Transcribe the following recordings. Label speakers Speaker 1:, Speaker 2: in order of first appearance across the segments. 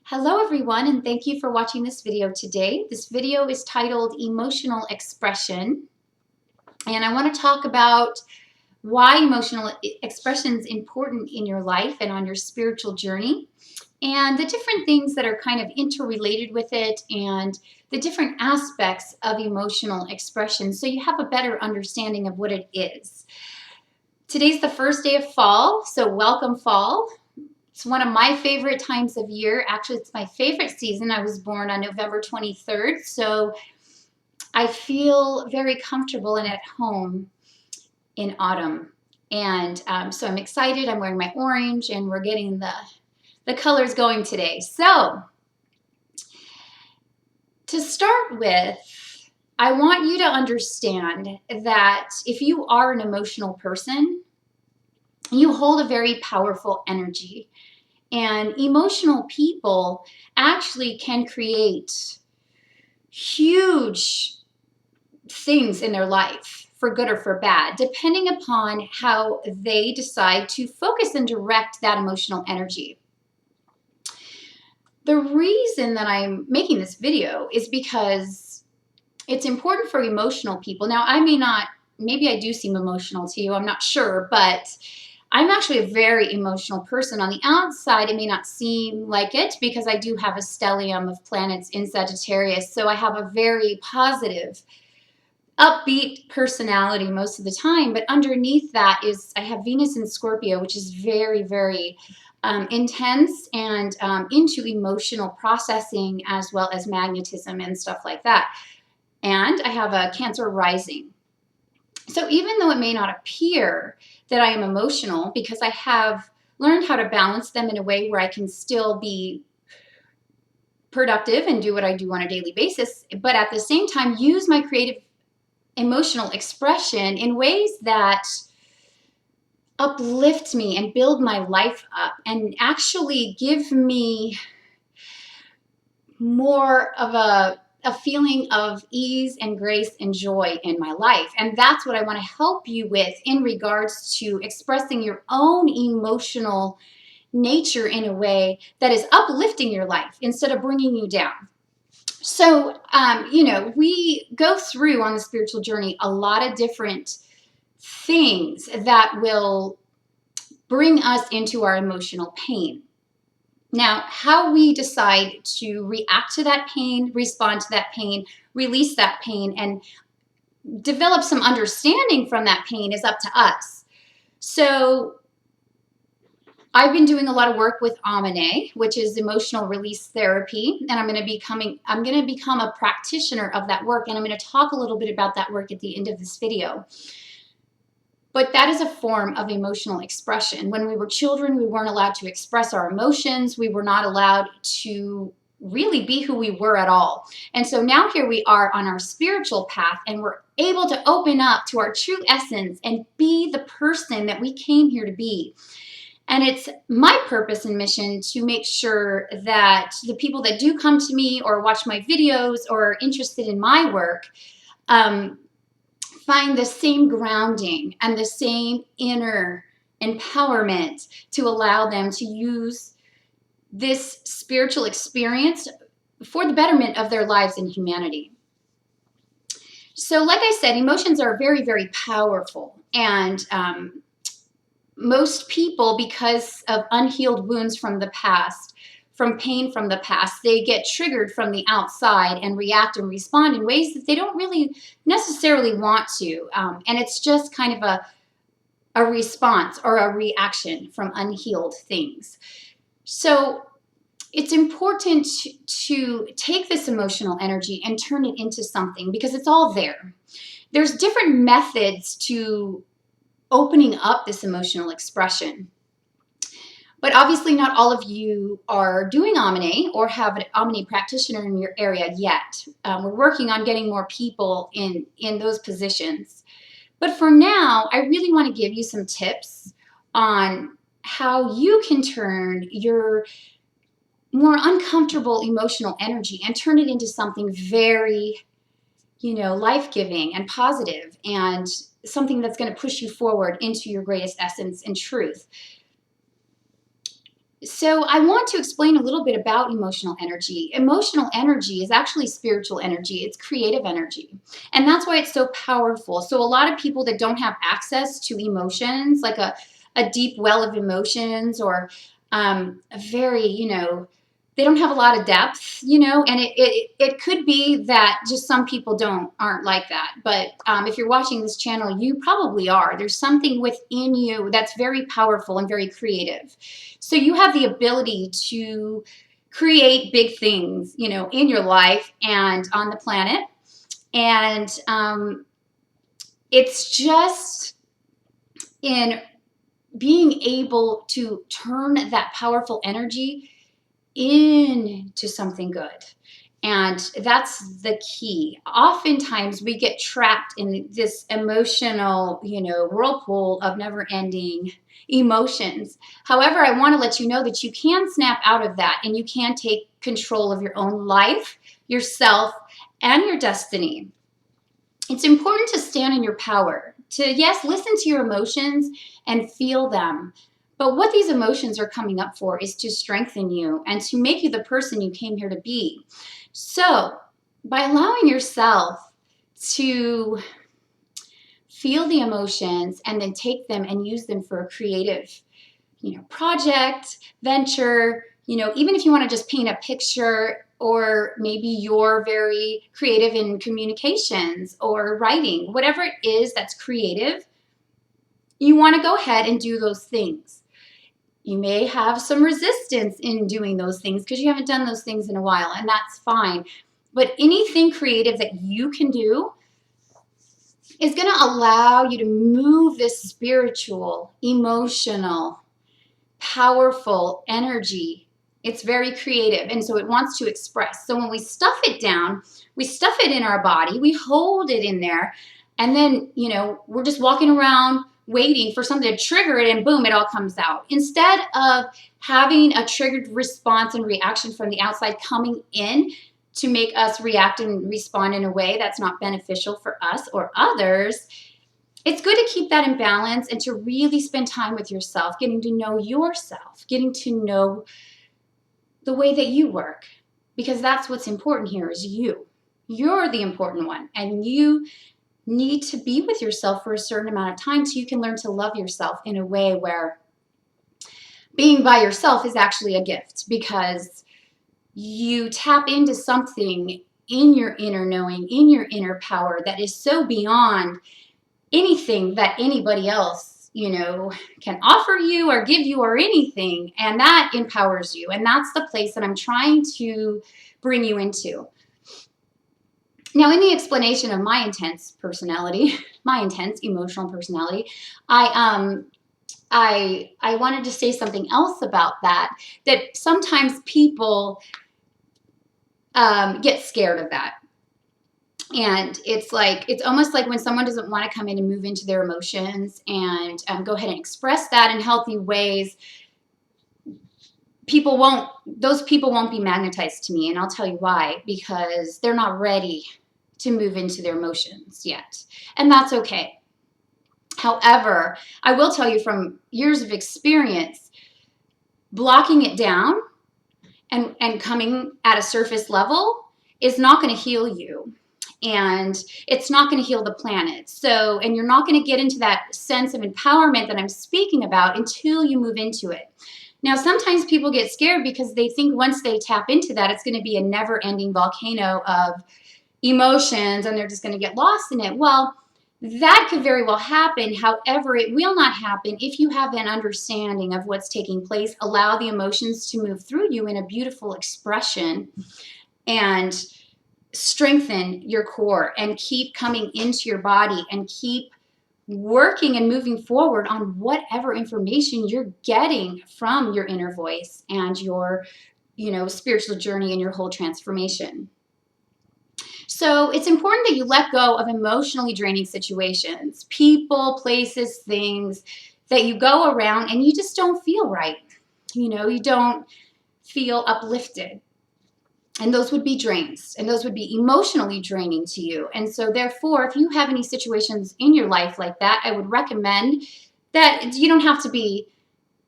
Speaker 1: Hello everyone, and thank you for watching this video today. This video is titled Emotional Expression, and I want to talk about why emotional expression is important in your life and on your spiritual journey, and the different things that are kind of interrelated with it, and the different aspects of emotional expression so you have a better understanding of what it is. Today's the first day of fall, so welcome fall. It's one of my favorite times of year. Actually, it's my favorite season. I was born on November 23rd, so I feel very comfortable and at home in autumn. And so I'm excited. I'm wearing my orange, and we're getting the colors going today. So to start with, I want you to understand that if you are an emotional person, you hold a very powerful energy. And emotional people actually can create huge things in their life, for good or for bad, depending upon how they decide to focus and direct that emotional energy. The reason that I'm making this video is because it's important for emotional people. Now, maybe I do seem emotional to you, I'm not sure, but I'm actually a very emotional person. On the outside, it may not seem like it because I do have a stellium of planets in Sagittarius, so I have a very positive, upbeat personality most of the time, but underneath that is I have Venus in Scorpio, which is very, very intense and into emotional processing as well as magnetism and stuff like that. And I have a Cancer rising. So even though it may not appear that I am emotional, because I have learned how to balance them in a way where I can still be productive and do what I do on a daily basis, but at the same time use my creative emotional expression in ways that uplift me and build my life up and actually give me more of a feeling of ease and grace and joy in my life. And that's what I want to help you with in regards to expressing your own emotional nature in a way that is uplifting your life instead of bringing you down. So, we go through on the spiritual journey a lot of different things that will bring us into our emotional pain. Now, how we decide to react to that pain, respond to that pain, release that pain, and develop some understanding from that pain is up to us. So I've been doing a lot of work with Amanae, which is emotional release therapy, and I'm going to become a practitioner of that work, and I'm going to talk a little bit about that work at the end of this video. But that is a form of emotional expression. When we were children, we weren't allowed to express our emotions. We were not allowed to really be who we were at all. And so now here we are on our spiritual path, and we're able to open up to our true essence and be the person that we came here to be. And it's my purpose and mission to make sure that the people that do come to me or watch my videos or are interested in my work find the same grounding and the same inner empowerment to allow them to use this spiritual experience for the betterment of their lives and humanity. So like I said, emotions are very, very powerful. And most people, because of unhealed wounds from the past, from pain from the past, they get triggered from the outside and react and respond in ways that they don't really necessarily want to. And it's just kind of a response or a reaction from unhealed things. So it's important to take this emotional energy and turn it into something, because it's all there. There's different methods to opening up this emotional expression. But obviously not all of you are doing Amanae or have an Amanae practitioner in your area yet. We're working on getting more people in those positions. But for now, I really want to give you some tips on how you can turn your more uncomfortable emotional energy and turn it into something very, life-giving and positive, and something that's going to push you forward into your greatest essence and truth. So I want to explain a little bit about emotional energy. Emotional energy is actually spiritual energy. It's creative energy. And that's why it's so powerful. So a lot of people that don't have access to emotions, like a deep well of emotions, or a very, they don't have a lot of depth, and it could be that just some people aren't like that. But if you're watching this channel, you probably are. There's something within you that's very powerful and very creative. So you have the ability to create big things, in your life and on the planet. And it's just in being able to turn that powerful energy into something good. And that's the key. Oftentimes we get trapped in this emotional, whirlpool of never ending emotions. However, I want to let you know that you can snap out of that and you can take control of your own life, yourself, and your destiny. It's important to stand in your power, to, yes, listen to your emotions and feel them. But what these emotions are coming up for is to strengthen you and to make you the person you came here to be. So, by allowing yourself to feel the emotions and then take them and use them for a creative, project, venture, even if you want to just paint a picture, or maybe you're very creative in communications or writing, whatever it is that's creative, you want to go ahead and do those things. You may have some resistance in doing those things because you haven't done those things in a while, and that's fine. But anything creative that you can do is going to allow you to move this spiritual, emotional, powerful energy. It's very creative, and so it wants to express. So when we stuff it down, we stuff it in our body, we hold it in there, and then, we're just walking around waiting for something to trigger it, and boom, it all comes out. Instead of having a triggered response and reaction from the outside coming in to make us react and respond in a way that's not beneficial for us or others, it's good to keep that in balance and to really spend time with yourself, getting to know yourself, getting to know the way that you work, because that's what's important here is you. You're the important one, and you need to be with yourself for a certain amount of time so you can learn to love yourself in a way where being by yourself is actually a gift, because you tap into something in your inner knowing, in your inner power that is so beyond anything that anybody else, can offer you or give you or anything. And that empowers you. And that's the place that I'm trying to bring you into. Now, in the explanation of my intense personality, my intense emotional personality, I wanted to say something else about that sometimes people get scared of that. And it's almost like when someone doesn't want to come in and move into their emotions and go ahead and express that in healthy ways, those people won't be magnetized to me. And I'll tell you why, because they're not ready to move into their emotions yet. And that's okay. However, I will tell you from years of experience, blocking it down and coming at a surface level is not going to heal you. And it's not going to heal the planet. So, and you're not going to get into that sense of empowerment that I'm speaking about until you move into it. Now, sometimes people get scared because they think once they tap into that, it's going to be a never-ending volcano of emotions and they're just going to get lost in it. Well, that could very well happen. However, it will not happen if you have an understanding of what's taking place. Allow the emotions to move through you in a beautiful expression and strengthen your core and keep coming into your body and keep working and moving forward on whatever information you're getting from your inner voice and your, spiritual journey and your whole transformation. So it's important that you let go of emotionally draining situations, people, places, things that you go around and you just don't feel right. You don't feel uplifted. And those would be drains, and those would be emotionally draining to you. And so therefore, if you have any situations in your life like that, I would recommend that you don't have to be,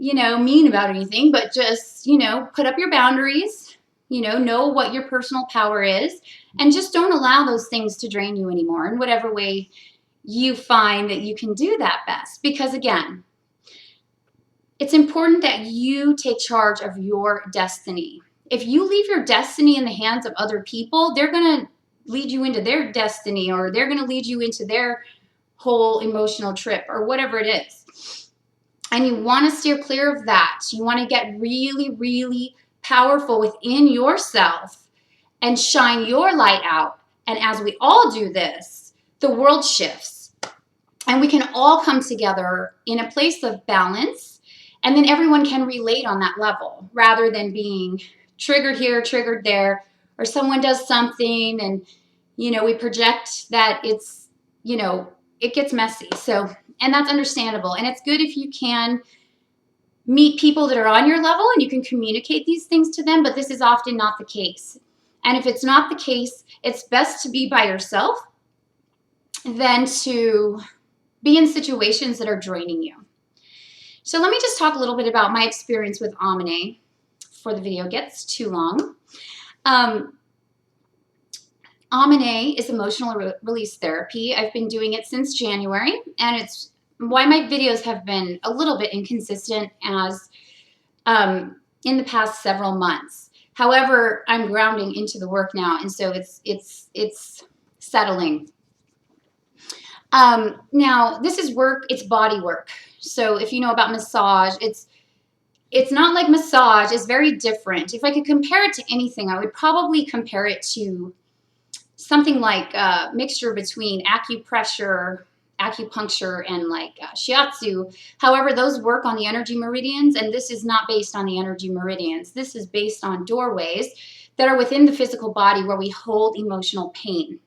Speaker 1: mean about anything, but just, put up your boundaries, know what your personal power is, and just don't allow those things to drain you anymore in whatever way you find that you can do that best. Because again, it's important that you take charge of your destiny. If you leave your destiny in the hands of other people, they're going to lead you into their destiny, or they're going to lead you into their whole emotional trip, or whatever it is. And you want to steer clear of that. You want to get really, really powerful within yourself and shine your light out. And as we all do this, the world shifts. And we can all come together in a place of balance. And then everyone can relate on that level, rather than being triggered here, triggered there, or someone does something and, we project that it's, it gets messy. So, and that's understandable. And it's good if you can meet people that are on your level and you can communicate these things to them, but this is often not the case. And if it's not the case, it's best to be by yourself than to be in situations that are draining you. So let me just talk a little bit about my experience with Amanae before the video gets too long. Amanae is emotional release therapy. I've been doing it since January, and it's why my videos have been a little bit inconsistent as in the past several months. However, I'm grounding into the work now, and so it's settling. Now, this is work, it's body work. So if you know about massage, it's not like massage, it's very different. If I could compare it to anything, I would probably compare it to something like a mixture between acupuncture, and like shiatsu. However, those work on the energy meridians, and this is not based on the energy meridians. This is based on doorways that are within the physical body where we hold emotional pain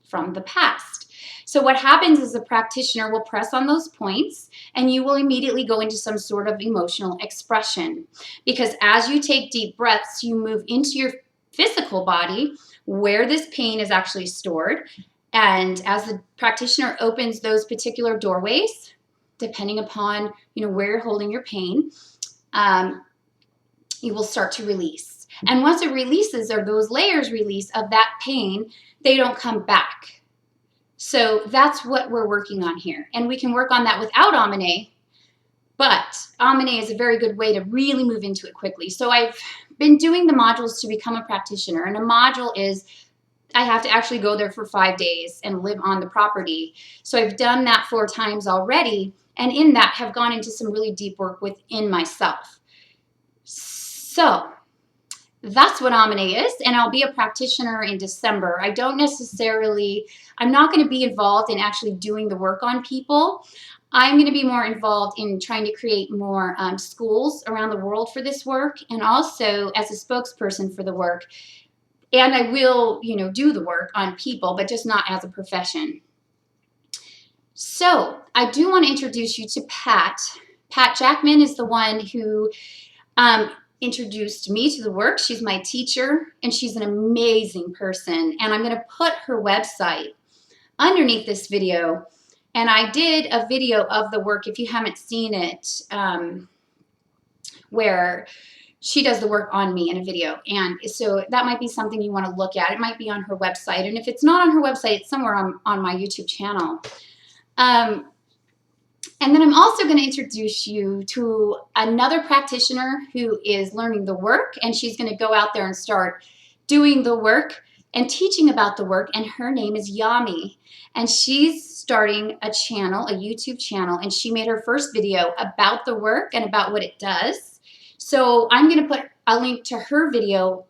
Speaker 1: from the past. So what happens is the practitioner will press on those points and you will immediately go into some sort of emotional expression. Because as you take deep breaths, you move into your physical body where this pain is actually stored. And as the practitioner opens those particular doorways, depending upon where you're holding your pain, you will start to release. And once it releases, or those layers release of that pain, they don't come back. So that's what we're working on here. And we can work on that without Amanae, but Amanae is a very good way to really move into it quickly. So I've been doing the modules to become a practitioner, and a module is I have to actually go there for 5 days and live on the property. So I've done that 4 times already, and in that have gone into some really deep work within myself. So that's what Amanae is, and I'll be a practitioner in December. I'm not going to be involved in actually doing the work on people. I'm going to be more involved in trying to create more schools around the world for this work, and also as a spokesperson for the work. And I will, do the work on people, but just not as a profession. So I do want to introduce you to Pat. Pat Jackman is the one who introduced me to the work. She's my teacher, and she's an amazing person. And I'm going to put her website underneath this video. And I did a video of the work, if you haven't seen it, where she does the work on me in a video. And so that might be something you want to look at. It might be on her website. And if it's not on her website, it's somewhere on my YouTube channel. And then I'm also going to introduce you to another practitioner who is learning the work, and she's going to go out there and start doing the work and teaching about the work, and her name is Yami. And she's starting a channel, a YouTube channel, and she made her first video about the work and about what it does. So I'm going to put a link to her video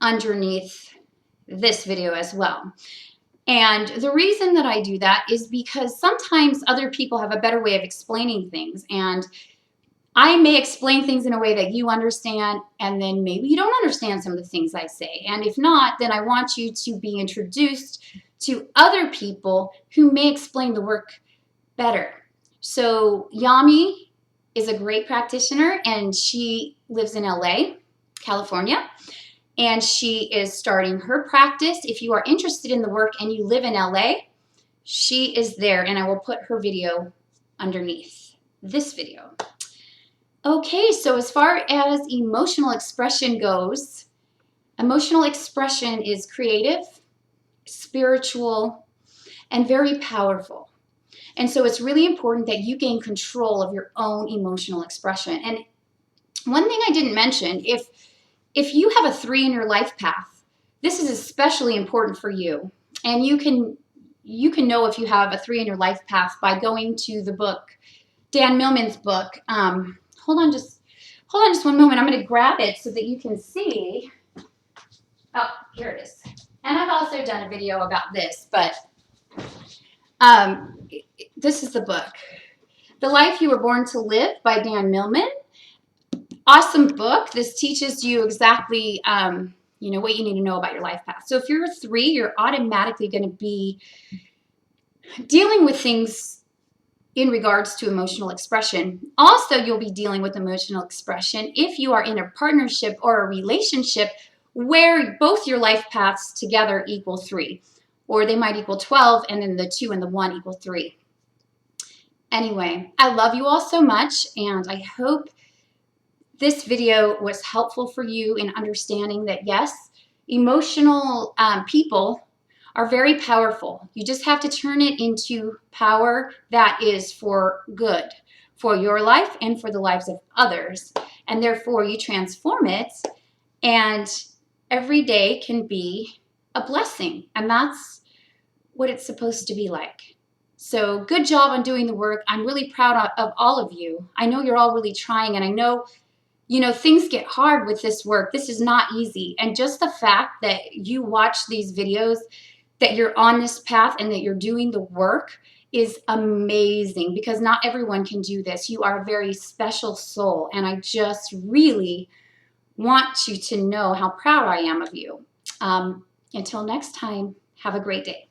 Speaker 1: underneath this video as well. And the reason that I do that is because sometimes other people have a better way of explaining things, and I may explain things in a way that you understand, and then maybe you don't understand some of the things I say. And if not, then I want you to be introduced to other people who may explain the work better. So Yami is a great practitioner, and she lives in LA, California. And she is starting her practice. If you are interested in the work and you live in LA, she is there, and I will put her video underneath this video. Okay, so as far as emotional expression goes, emotional expression is creative, spiritual, and very powerful. And so it's really important that you gain control of your own emotional expression. And one thing I didn't mention, if you have a 3 in your life path, this is especially important for you. And you can know if you have a 3 in your life path by going to the book, Dan Millman's book. Hold on just one moment. I'm going to grab it so that you can see. Oh, here it is. And I've also done a video about this, but this is the book, The Life You Were Born to Live by Dan Millman. Awesome book. This teaches you exactly, what you need to know about your life path. So if you're a 3, you're automatically going to be dealing with things in regards to emotional expression. Also, you'll be dealing with emotional expression if you are in a partnership or a relationship where both your life paths together equal 3, or they might equal 12, and then the 2 and the 1 equal 3. Anyway, I love you all so much, and I hope this video was helpful for you in understanding that, yes, emotional people are very powerful. You just have to turn it into power that is for good, for your life and for the lives of others. And therefore, you transform it, and every day can be a blessing. And that's what it's supposed to be like. So good job on doing the work. I'm really proud of all of you. I know you're all really trying, and I know things get hard with this work. This is not easy. And just the fact that you watch these videos, that you're on this path and that you're doing the work is amazing, because not everyone can do this. You are a very special soul, and I just really want you to know how proud I am of you. Until next time, have a great day.